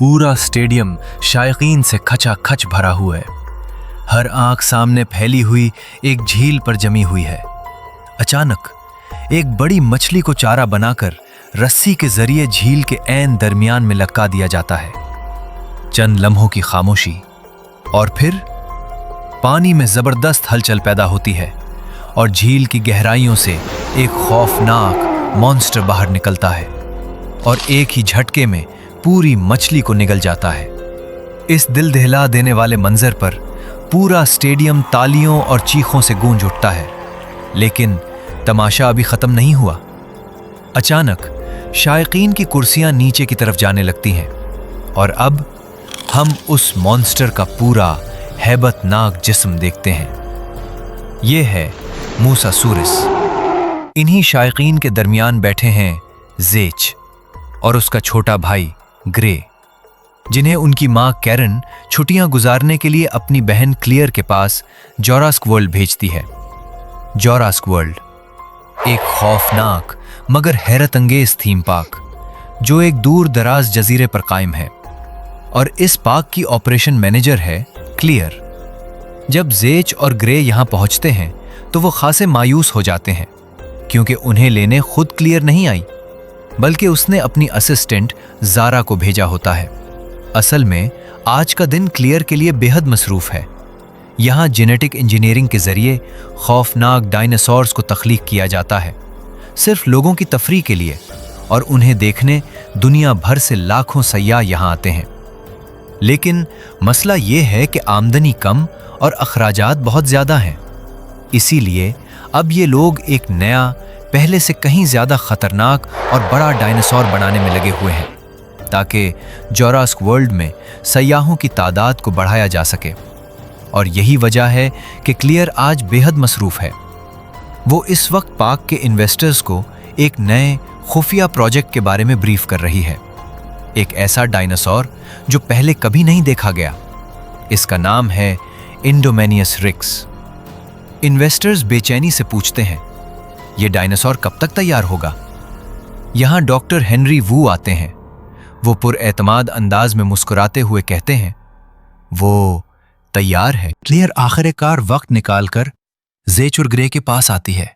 पूरा स्टेडियम शायकीन से खचाखच भरा हुआ है। हर आंख सामने फैली हुई एक झील पर जमी हुई है। अचानक एक बड़ी मछली को चारा बनाकर रस्सी के जरिए झील के ऐन दरमियान में लटका दिया जाता है। चंद लम्हों की खामोशी और फिर पानी में जबरदस्त हलचल पैदा होती है और झील की गहराइयों से एक खौफनाक मॉन्स्टर बाहर निकलता है और एक ही झटके में पूरी मछली को निगल जाता है। इस दिल दहला देने वाले मंजर पर पूरा स्टेडियम तालियों और चीखों से गूंज उठता है। लेकिन तमाशा अभी खत्म नहीं हुआ। अचानक शायकीन की कुर्सियां नीचे की तरफ जाने लगती हैं और अब हम उस मॉन्स्टर का पूरा हैबतनाक जिस्म देखते हैं। यह है मूसासुरस। इन्हीं शायकीन के दरमियान बैठे हैं ज़ेच और उसका छोटा भाई ग्रे, जिन्हें उनकी मां कैरन छुट्टियां गुजारने के लिए अपनी बहन क्लियर के पास जोरास्क वर्ल्ड भेजती है। जोरास्क वर्ल्ड एक खौफनाक मगर हैरत अंगेज थीम पार्क जो एक दूर दराज जजीरे पर कायम है और इस पार्क की ऑपरेशन मैनेजर है क्लियर। जब ज़ेच और ग्रे यहां पहुंचते हैं तो वो खासे मायूस हो जाते हैं क्योंकि उन्हें लेने खुद क्लियर नहीं आई बल्कि उसने अपनी असिस्टेंट ज़ारा को भेजा होता है। असल में आज का दिन क्लियर के लिए बेहद मसरूफ है। यहाँ जेनेटिक इंजीनियरिंग के जरिए खौफनाक डायनासोर्स को तख्लीक किया जाता है, सिर्फ लोगों की तफरीह के लिए, और उन्हें देखने दुनिया भर से लाखों सयाह यहाँ आते हैं। लेकिन मसला ये है कि आमदनी कम और अखराजात बहुत ज़्यादा हैं। इसीलिए अब ये लोग एक नया, पहले से कहीं ज़्यादा खतरनाक और बड़ा डायनासोर बनाने में लगे हुए हैं ताकि जोरास्क वर्ल्ड में सयाहों की तादाद को बढ़ाया जा सके। और यही वजह है कि क्लियर आज बेहद मसरूफ है। वो इस वक्त पार्क के इन्वेस्टर्स को एक नए खुफिया प्रोजेक्ट के बारे में ब्रीफ कर रही है। एक ऐसा डायनासोर जो पहले कभी नहीं देखा गया। इसका नाम है इंडोमेनियस रिक्स। इन्वेस्टर्स बेचैनी से पूछते हैं, ये डायनासोर कब तक तैयार होगा? यहां डॉक्टर हेनरी वू आते हैं। वो पुरएतमाद अंदाज में मुस्कुराते हुए कहते हैं, वो तैयार है। क्लियर आखिरकार वक्त निकालकर ज़ेच और ग्रे के पास आती है,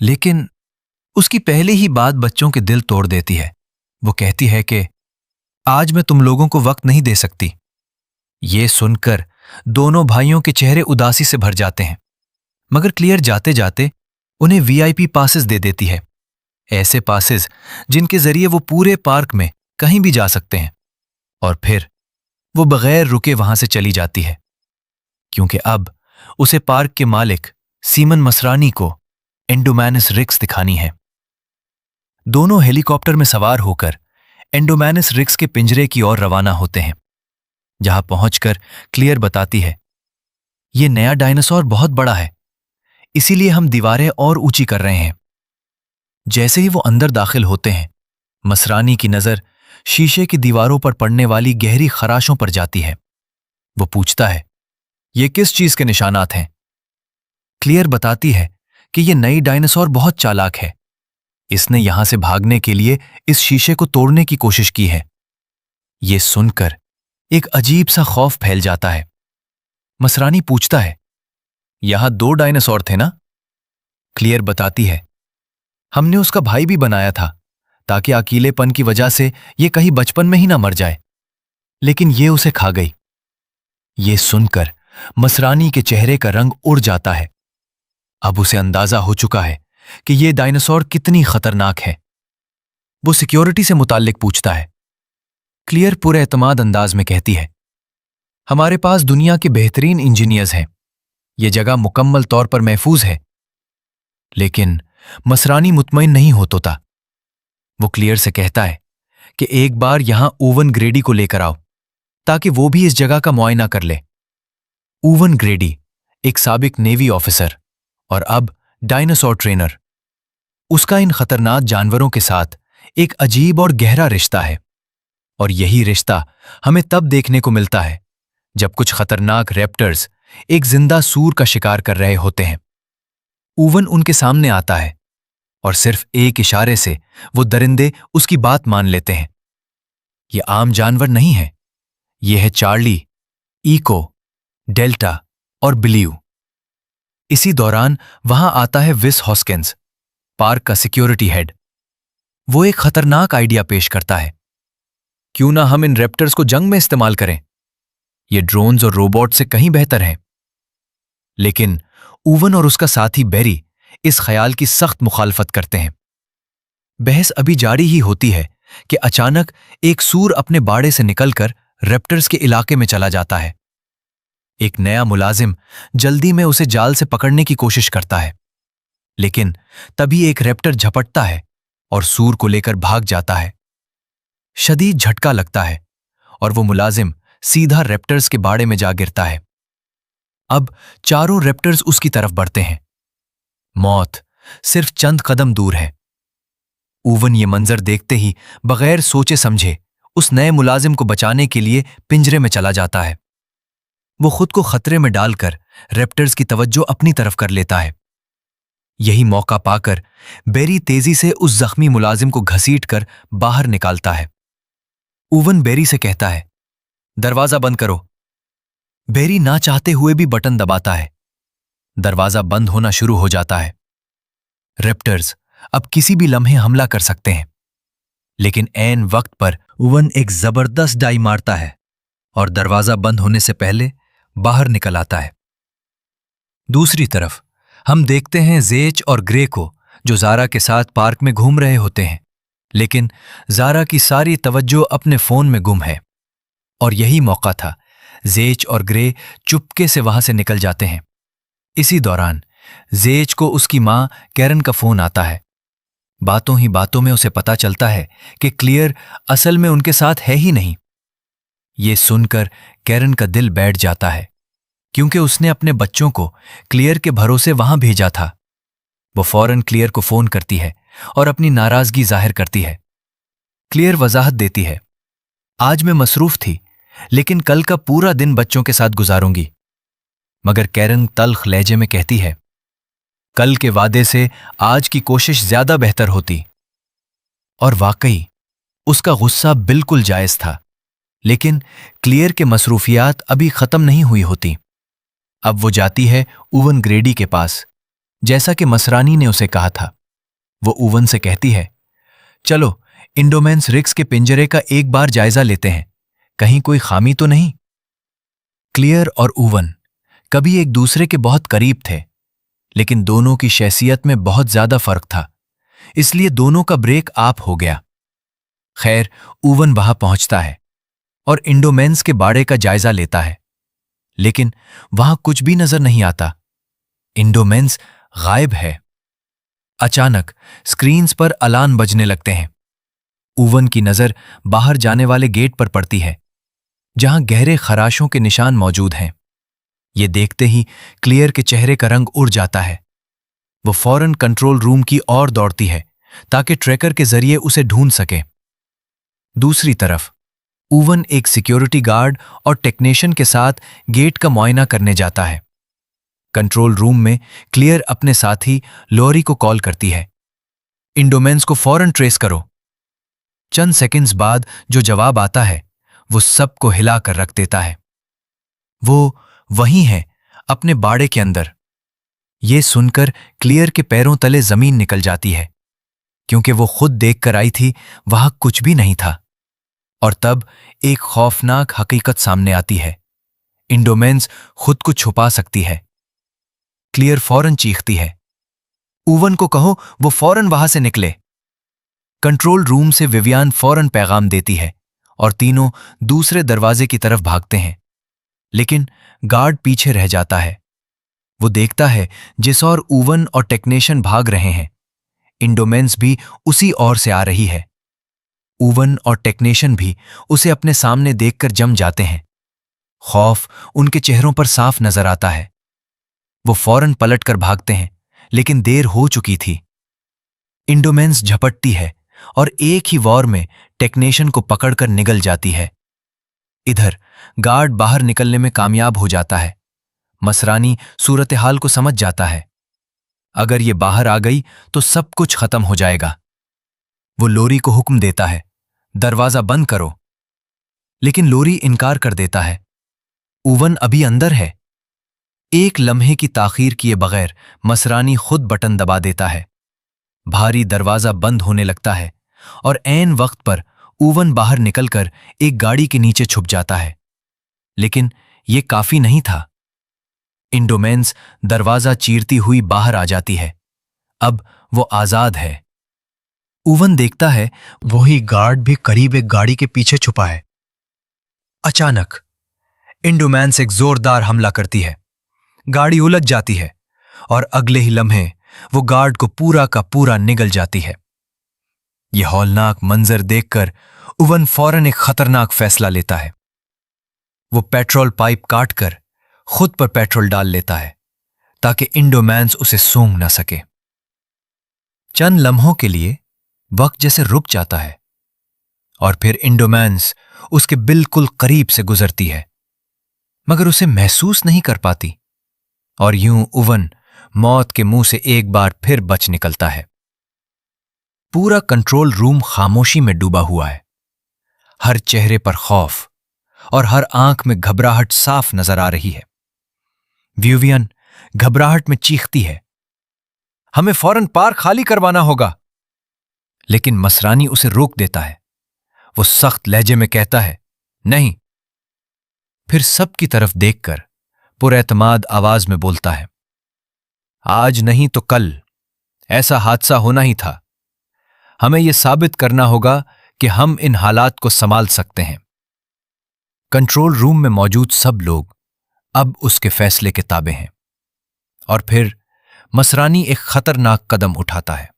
लेकिन उसकी पहले ही बात बच्चों के दिल तोड़ देती है। वो कहती है कि आज मैं तुम लोगों को वक्त नहीं दे सकती। ये सुनकर दोनों भाइयों के चेहरे उदासी से भर जाते हैं, मगर क्लियर जाते जाते उन्हें वीआईपी पासेस दे देती है, ऐसे पासेस जिनके जरिए वो पूरे पार्क में कहीं भी जा सकते हैं। और फिर वो बगैर रुके वहां से चली जाती है क्योंकि अब उसे पार्क के मालिक सीमन मसरानी को एंडोमेनियस रिक्स दिखानी है। दोनों हेलीकॉप्टर में सवार होकर एंडोमेनियस रिक्स के पिंजरे की ओर रवाना होते हैं, जहां पहुंचकर क्लियर बताती है, ये नया डायनासोर बहुत बड़ा है, इसीलिए हम दीवारें और ऊंची कर रहे हैं। जैसे ही वो अंदर दाखिल होते हैं, मसरानी की नजर शीशे की दीवारों पर पड़ने वाली गहरी खराशों पर जाती है। वो पूछता है, ये किस चीज के निशानात हैं? क्लियर बताती है कि ये नई डायनासोर बहुत चालाक है। इसने यहां से भागने के लिए इस शीशे को तोड़ने की कोशिश की है। ये सुनकर एक अजीब सा खौफ फैल जाता है। मसरानी पूछता है, यहां 2 डायनासोर थे ना? क्लियर बताती है, हमने उसका भाई भी बनाया था ताकि अकेलेपन की वजह से ये कहीं बचपन में ही ना मर जाए, लेकिन ये उसे खा गई। ये सुनकर मसरानी के चेहरे का रंग उड़ जाता है। अब उसे अंदाजा हो चुका है कि ये डायनासोर कितनी खतरनाक है। वो सिक्योरिटी से मुताल्लिक पूछता है। क्लियर पूरे एतमाद अंदाज में कहती है, हमारे पास दुनिया के बेहतरीन इंजीनियर्स हैं, ये जगह मुकम्मल तौर पर महफूज है। लेकिन मसरानी मुतमईन नहीं होता। वो क्लियर से कहता है कि एक बार यहां ओवन ग्रेडी को लेकर आओ ताकि वो भी इस जगह का मुआयना कर ले। ओवन ग्रेडी एक साबिक नेवी ऑफिसर और अब डायनासोर ट्रेनर। उसका इन खतरनाक जानवरों के साथ एक अजीब और गहरा रिश्ता है, और यही रिश्ता हमें तब देखने को मिलता है जब कुछ खतरनाक रैप्टर्स एक जिंदा सूर का शिकार कर रहे होते हैं। ओवन उनके सामने आता है और सिर्फ एक इशारे से वो दरिंदे उसकी बात मान लेते हैं। ये आम जानवर नहीं है, ये है चार्ली, इको, डेल्टा और बिलीव। इसी दौरान वहां आता है विस हॉस्किंस, पार्क का सिक्योरिटी हेड। वो एक खतरनाक आइडिया पेश करता है। क्यों ना हम इन रैप्टर्स को जंग में इस्तेमाल करें? ये ड्रोन्स और रोबोट से कहीं बेहतर हैं। लेकिन ऊवन और उसका साथी बेरी इस ख्याल की सख्त मुखालफत करते हैं। बहस अभी जारी ही होती है कि अचानक एक सूर अपने बाड़े से निकलकर रैप्टर्स के इलाके में चला जाता है। एक नया मुलाजिम जल्दी में उसे जाल से पकड़ने की कोशिश करता है, लेकिन तभी एक रैप्टर झपटता है और सूर को लेकर भाग जाता है। शदीद झटका लगता है और वो मुलाजिम सीधा रैप्टर्स के बाड़े में जा गिरता है। अब चारों रैप्टर्स उसकी तरफ बढ़ते हैं। मौत सिर्फ चंद कदम दूर है। ऊवन ये मंजर देखते ही बगैर सोचे समझे उस नए मुलाजिम को बचाने के लिए पिंजरे में चला जाता है। वो खुद को खतरे में डालकर रैप्टर्स की तवज्जो अपनी तरफ कर लेता है। यही मौका पाकर बेरी तेजी से उस जख्मी मुलाजिम को घसीटकर बाहर निकालता है। ऊवन बेरी से कहता है, दरवाजा बंद करो। बेरी ना चाहते हुए भी बटन दबाता है। दरवाजा बंद होना शुरू हो जाता है। रैप्टर्स अब किसी भी लम्हे हमला कर सकते हैं, लेकिन ऐन वक्त पर ऊवन एक जबरदस्त डाई मारता है और दरवाजा बंद होने से पहले बाहर निकल आता है। दूसरी तरफ हम देखते हैं जेच और ग्रे को, जो जारा के साथ पार्क में घूम रहे होते हैं, लेकिन जारा की सारी तवज्जो अपने फोन में गुम है। और यही मौका था। जेच और ग्रे चुपके से वहां से निकल जाते हैं। इसी दौरान जेच को उसकी मां कैरन का फोन आता है। बातों ही बातों में उसे पता चलता है कि क्लियर असल में उनके साथ है ही नहीं। ये सुनकर कैरन का दिल बैठ जाता है, क्योंकि उसने अपने बच्चों को क्लियर के भरोसे वहां भेजा था। वो फौरन क्लियर को फोन करती है और अपनी नाराजगी जाहिर करती है। क्लियर वजाहत देती है, आज मैं मसरूफ थी, लेकिन कल का पूरा दिन बच्चों के साथ गुजारूंगी। मगर कैरन तल्ख लहजे में कहती है, कल के वादे से आज की कोशिश ज्यादा बेहतर होती। और वाकई उसका गुस्सा बिल्कुल जायज था, लेकिन क्लियर के मसरूफियात अभी खत्म नहीं हुई होती। अब वो जाती है ऊवन ग्रेडी के पास, जैसा कि मसरानी ने उसे कहा था। वो ऊवन से कहती है, चलो इंडोमेंस रिक्स के पिंजरे का एक बार जायजा लेते हैं, कहीं कोई खामी तो नहीं। क्लियर और ऊवन कभी एक दूसरे के बहुत करीब थे, लेकिन दोनों की शख्सियत में बहुत ज्यादा फर्क था, इसलिए दोनों का ब्रेक आप हो गया। खैर, ऊवन वहां पहुंचता है और इंडोमेंस के बाड़े का जायजा लेता है, लेकिन वहां कुछ भी नजर नहीं आता। इंडोमेंस गायब है। अचानक स्क्रीन्स पर अलार्म बजने लगते हैं। ऊवन की नजर बाहर जाने वाले गेट पर पड़ती है, जहां गहरे खराशों के निशान मौजूद हैं। ये देखते ही क्लियर के चेहरे का रंग उड़ जाता है। वो फौरन कंट्रोल रूम की ओर दौड़ती है ताकि ट्रैकर के जरिए उसे ढूंढ सके। दूसरी तरफ ऊवन एक सिक्योरिटी गार्ड और टेक्नीशियन के साथ गेट का मुआयना करने जाता है। कंट्रोल रूम में क्लियर अपने साथी लॉरी को कॉल करती है, इंडोमेंस को फौरन ट्रेस करो। चंद सेकंड्स बाद जो जवाब आता है वो सबको हिला कर रख देता है। वो वहीं है, अपने बाड़े के अंदर। ये सुनकर क्लियर के पैरों तले जमीन निकल जाती है, क्योंकि वो खुद देख कर आई थी वहां कुछ भी नहीं था। और तब एक खौफनाक हकीकत सामने आती है, इंडोमेंस खुद को छुपा सकती है। क्लियर फौरन चीखती है, ऊवन को कहो वो फौरन वहां से निकले। कंट्रोल रूम से विवियान फौरन पैगाम देती है और तीनों दूसरे दरवाजे की तरफ भागते हैं, लेकिन गार्ड पीछे रह जाता है। वो देखता है जिस ओर ऊवन और टेक्नीशियन भाग रहे हैं, इंडोमेंस भी उसी ओर से आ रही है। ऊवन और टेक्नीशियन भी उसे अपने सामने देखकर जम जाते हैं। खौफ उनके चेहरों पर साफ नजर आता है। वो फौरन पलटकर भागते हैं, लेकिन देर हो चुकी थी। इंडोमेंस झपटती है और एक ही वॉर में टेक्नीशियन को पकड़कर निगल जाती है। इधर गार्ड बाहर निकलने में कामयाब हो जाता है। मसरानी सूरत हाल को समझ जाता है, अगर ये बाहर आ गई तो सब कुछ खत्म हो जाएगा। वो लोरी को हुक्म देता है, दरवाजा बंद करो लेकिन लोरी इनकार कर देता है। ओवन अभी अंदर है। एक लम्हे की ताखीर किए बगैर मसरानी खुद बटन दबा देता है। भारी दरवाजा बंद होने लगता है और ऐन वक्त पर ओवन बाहर निकलकर एक गाड़ी के नीचे छुप जाता है। लेकिन यह काफी नहीं था। इंडोमेंस दरवाजा चीरती हुई बाहर आ जाती है। अब वो आजाद है। ओवन देखता है वही गार्ड भी करीब एक गाड़ी के पीछे छुपा है। अचानक इंडोमेंस एक जोरदार हमला करती है। गाड़ी उलझ जाती है और अगले ही लम्हे वो गार्ड को पूरा का पूरा निगल जाती है। यह हौलनाक मंजर देखकर ओवन फौरन एक खतरनाक फैसला लेता है। वो पेट्रोल पाइप काटकर खुद पर पेट्रोल डाल लेता है ताकि इंडोमेंस उसे सूंघ न सके। चंद लम्हों के लिए वक्त जैसे रुक जाता है और फिर इंडोमेंस उसके बिल्कुल करीब से गुजरती है, मगर उसे महसूस नहीं कर पाती और यूं ओवन मौत के मुंह से एक बार फिर बच निकलता है। पूरा कंट्रोल रूम खामोशी में डूबा हुआ है। हर चेहरे पर खौफ और हर आंख में घबराहट साफ नजर आ रही है। विवियन घबराहट में चीखती है, हमें फौरन पार खाली करवाना होगा। लेकिन मसरानी उसे रोक देता है। वो सख्त लहजे में कहता है, नहीं। फिर सबकी तरफ देखकर पुरएतमाद आवाज में बोलता है, आज नहीं तो कल ऐसा हादसा होना ही था। हमें यह साबित करना होगा कि हम इन हालात को संभाल सकते हैं। कंट्रोल रूम में मौजूद सब लोग अब उसके फैसले के ताबे हैं। और फिर मसरानी एक खतरनाक कदम उठाता है।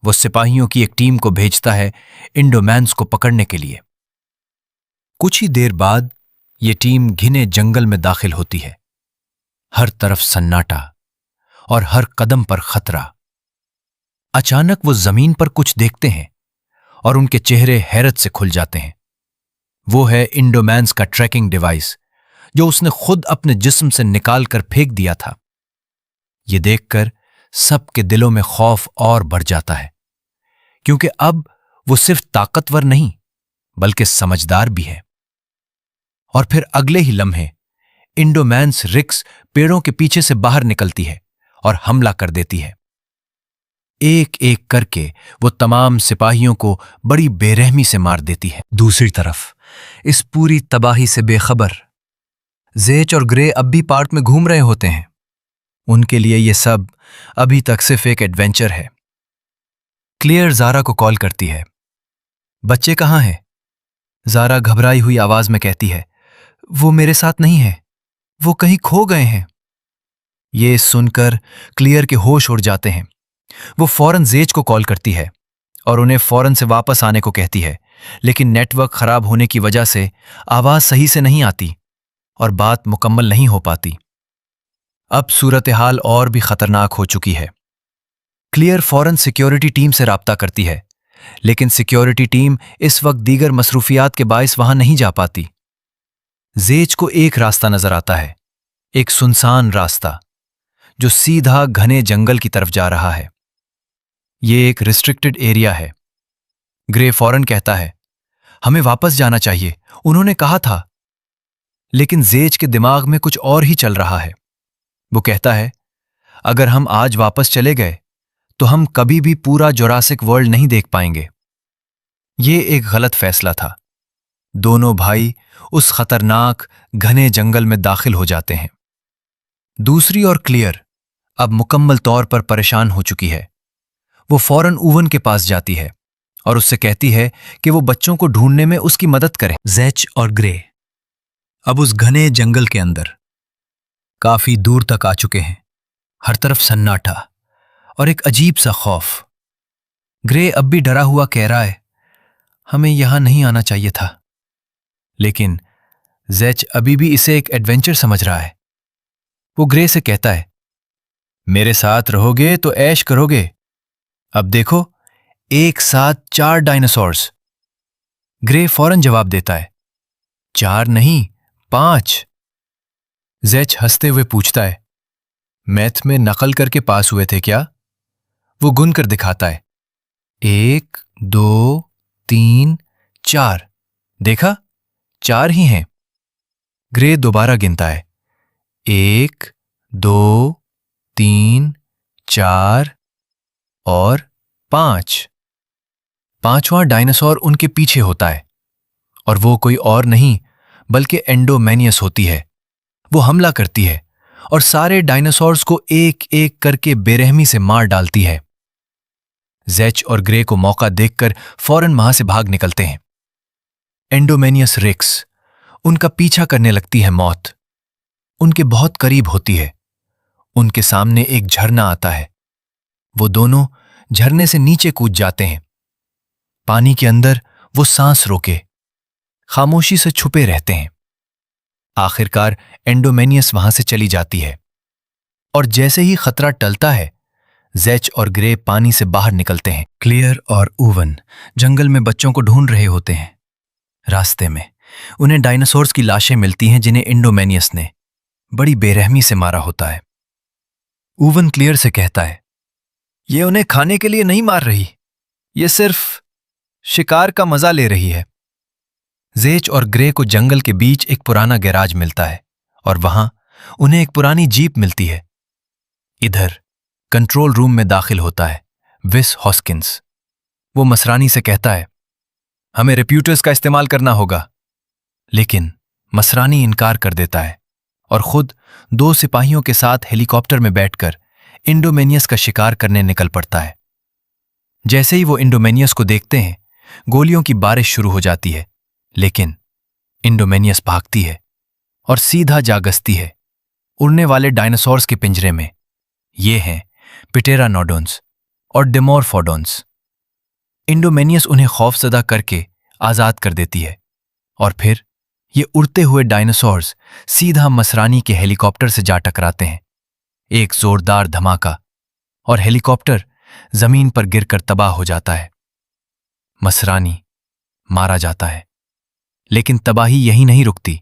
वो सिपाहियों की एक टीम को भेजता है इंडोमेंस को पकड़ने के लिए। कुछ ही देर बाद ये टीम घिने जंगल में दाखिल होती है। हर तरफ सन्नाटा और हर कदम पर खतरा। अचानक वो जमीन पर कुछ देखते हैं और उनके चेहरे हैरत से खुल जाते हैं। वो है इंडोमेंस का ट्रैकिंग डिवाइस जो उसने खुद अपने जिस्म से निकाल कर फेंक दिया था। ये देखकर सबके दिलों में खौफ और बढ़ जाता है, क्योंकि अब वो सिर्फ ताकतवर नहीं बल्कि समझदार भी है। और फिर अगले ही लम्हे इंडोमेंस रिक्स पेड़ों के पीछे से बाहर निकलती है और हमला कर देती है। एक एक करके वो तमाम सिपाहियों को बड़ी बेरहमी से मार देती है। दूसरी तरफ इस पूरी तबाही से बेखबर ज़ेच और ग्रे अब भी पार्क में घूम रहे होते हैं। उनके लिए ये सब अभी तक सिर्फ एक एडवेंचर है। क्लियर ज़ारा को कॉल करती है। बच्चे कहाँ हैं? ज़ारा घबराई हुई आवाज में कहती है, वो मेरे साथ नहीं है, वो कहीं खो गए हैं। ये सुनकर क्लियर के होश उड़ जाते हैं। वो फौरन ज़ेच को कॉल करती है और उन्हें फौरन से वापस आने को कहती है, लेकिन नेटवर्क खराब होने की वजह से आवाज सही से नहीं आती और बात मुकम्मल नहीं हो पाती। अब सूरत हाल और भी खतरनाक हो चुकी है। क्लियर फौरन सिक्योरिटी टीम से राब्ता करती है, लेकिन सिक्योरिटी टीम इस वक्त दीगर मसरूफियात के बाइस वहां नहीं जा पाती। ज़ेच को एक रास्ता नजर आता है, एक सुनसान रास्ता जो सीधा घने जंगल की तरफ जा रहा है। ये एक रिस्ट्रिक्टेड एरिया है। ग्रे फौरन कहता है, हमें वापस जाना चाहिए, उन्होंने कहा था। लेकिन ज़ेच के दिमाग में कुछ और ही चल रहा है। वो कहता है, अगर हम आज वापस चले गए तो हम कभी भी पूरा जुरासिक वर्ल्ड नहीं देख पाएंगे। ये एक गलत फैसला था। दोनों भाई उस खतरनाक घने जंगल में दाखिल हो जाते हैं। दूसरी ओर क्लियर अब मुकम्मल तौर पर परेशान हो चुकी है। वो फौरन ओवन के पास जाती है और उससे कहती है कि वो बच्चों को ढूंढने में उसकी मदद करे। ज़ेच और ग्रे अब उस घने जंगल के अंदर काफी दूर तक आ चुके हैं। हर तरफ सन्नाटा और एक अजीब सा खौफ। ग्रे अब भी डरा हुआ कह रहा है, हमें यहां नहीं आना चाहिए था। लेकिन ज़ेच अभी भी इसे एक एडवेंचर समझ रहा है। वो ग्रे से कहता है, मेरे साथ रहोगे तो ऐश करोगे। अब देखो, एक साथ 4 डायनासोर्स। ग्रे फौरन जवाब देता है, 4 नहीं 5। ज़ेच हंसते हुए पूछता है, मैथ में नकल करके पास हुए थे क्या? वो गुन कर दिखाता है, 1 2 3 4। देखा, 4 ही हैं। ग्रे दोबारा गिनता है, 1, 2, 3, 4 और 5। 5वां डायनासोर उनके पीछे होता है और वो कोई और नहीं बल्कि एंडोमेनियस होती है। वो हमला करती है और सारे डायनासोर्स को एक एक करके बेरहमी से मार डालती है। ज़ेच और ग्रे को मौका देखकर फौरन वहां से भाग निकलते हैं। एंडोमेनियस रिक्स, उनका पीछा करने लगती है मौत। उनके बहुत करीब होती है। उनके सामने एक झरना आता है। वो दोनों झरने से नीचे कूद जाते हैं। पानी के अंदर वो सांस रोके खामोशी से छुपे रहते हैं। आखिरकार एंडोमेनियस वहां से चली जाती है और जैसे ही खतरा टलता है, ज़ेच और ग्रे पानी से बाहर निकलते हैं। क्लियर और ऊवन जंगल में बच्चों को ढूंढ रहे होते हैं। रास्ते में उन्हें डायनासोर्स की लाशें मिलती हैं जिन्हें एंडोमेनियस ने बड़ी बेरहमी से मारा होता है। ऊवन क्लियर से कहता है, ये उन्हें खाने के लिए नहीं मार रही, ये सिर्फ शिकार का मजा ले रही है। ज़ेच और ग्रे को जंगल के बीच एक पुराना गैराज मिलता है और वहां उन्हें एक पुरानी जीप मिलती है। इधर कंट्रोल रूम में दाखिल होता है विस हॉस्किंस। वो मसरानी से कहता है, हमें रिप्यूटर्स का इस्तेमाल करना होगा, लेकिन मसरानी इनकार कर देता है और खुद 2 सिपाहियों के साथ हेलीकॉप्टर में बैठकर इंडोमेनियस का शिकार करने निकल पड़ता है। जैसे ही वो इंडोमेनियस को देखते हैं, गोलियों की बारिश शुरू हो जाती है, लेकिन इंडोमेनियस भागती है और सीधा जा गसती है उड़ने वाले डायनासोर्स के पिंजरे में। ये हैं पिटेरानोडोन्स और डिमोरफोडोन्स। इंडोमेनियस उन्हें खौफजदा करके आजाद कर देती है और फिर ये उड़ते हुए डायनासोर्स सीधा मसरानी के हेलीकॉप्टर से जा टकराते हैं। एक जोरदार धमाका और हेलीकॉप्टर जमीन पर गिरकर तबाह हो जाता है। मसरानी मारा जाता है, लेकिन तबाही यहीं नहीं रुकती।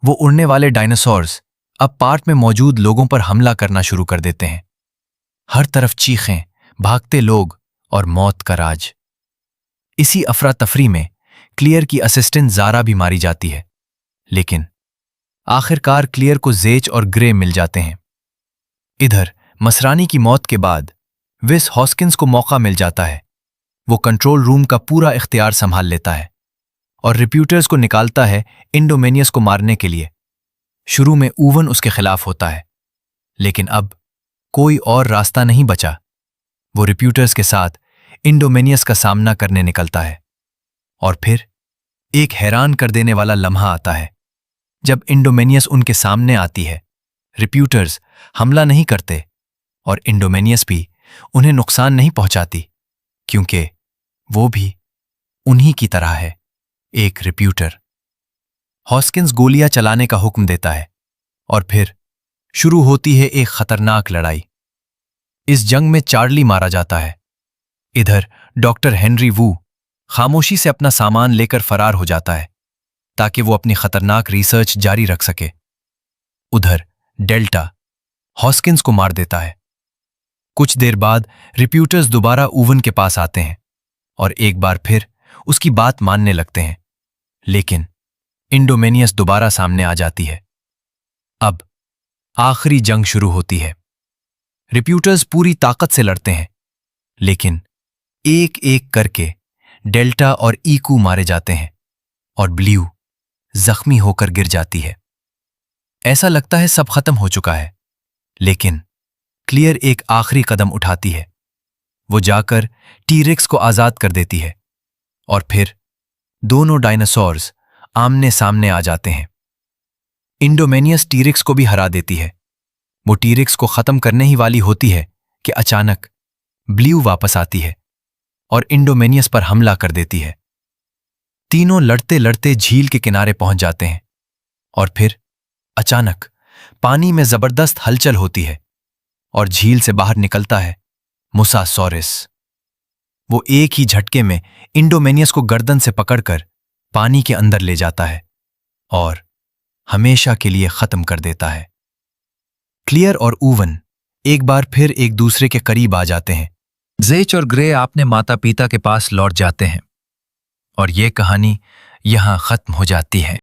वो उड़ने वाले डायनासोर्स अब पार्क में मौजूद लोगों पर हमला करना शुरू कर देते हैं। हर तरफ चीखें, भागते लोग और मौत का राज। इसी अफरा तफरी में क्लियर की असिस्टेंट ज़ारा भी मारी जाती है, लेकिन आखिरकार क्लियर को ज़ेच और ग्रे मिल जाते हैं। इधर मसरानी की मौत के बाद विस हॉस्किंस को मौका मिल जाता है। वो कंट्रोल रूम का पूरा इख्तियार संभाल लेता है और रिप्यूटर्स को निकालता है इंडोमेनियस को मारने के लिए। शुरू में ऊवन उसके खिलाफ होता है, लेकिन अब कोई और रास्ता नहीं बचा। वो रिप्यूटर्स के साथ इंडोमेनियस का सामना करने निकलता है और फिर एक हैरान कर देने वाला लम्हा आता है। जब इंडोमेनियस उनके सामने आती है, रिप्यूटर्स हमला नहीं करते और इंडोमेनियस भी उन्हें नुकसान नहीं पहुंचाती, क्योंकि वो भी उन्हीं की तरह है, एक रिप्यूटर। हॉस्किंस गोलियां चलाने का हुक्म देता है और फिर शुरू होती है एक खतरनाक लड़ाई। इस जंग में चार्ली मारा जाता है। इधर डॉक्टर हेनरी वू खामोशी से अपना सामान लेकर फरार हो जाता है ताकि वो अपनी खतरनाक रिसर्च जारी रख सके। उधर डेल्टा हॉस्किंस को मार देता है। कुछ देर बाद रिप्यूटर्स दोबारा ऊवन के पास आते हैं और एक बार फिर उसकी बात मानने लगते हैं, लेकिन इंडोमेनियस दोबारा सामने आ जाती है। अब आखिरी जंग शुरू होती है। रिप्यूटर्स पूरी ताकत से लड़ते हैं, लेकिन एक एक करके डेल्टा और ईकू मारे जाते हैं और ब्लू जख्मी होकर गिर जाती है। ऐसा लगता है सब खत्म हो चुका है, लेकिन क्लियर एक आखिरी कदम उठाती है। वो जाकर टी-रेक्स को आजाद कर देती है और फिर दोनों डायनासोर्स आमने सामने आ जाते हैं। इंडोमेनियस टी-रेक्स को भी हरा देती है। वो टी-रेक्स को खत्म करने ही वाली होती है कि अचानक ब्लू वापस आती है और इंडोमेनियस पर हमला कर देती है। तीनों लड़ते लड़ते झील के किनारे पहुंच जाते हैं और फिर अचानक पानी में जबरदस्त हलचल होती है और झील से बाहर निकलता है मुसासॉरस। वो एक ही झटके में इंडोमेनियस को गर्दन से पकड़कर पानी के अंदर ले जाता है और हमेशा के लिए खत्म कर देता है। क्लियर और ऊवन एक बार फिर एक दूसरे के करीब आ जाते हैं। ज़ेच और ग्रे अपने माता पिता के पास लौट जाते हैं और ये कहानी यहाँ खत्म हो जाती है।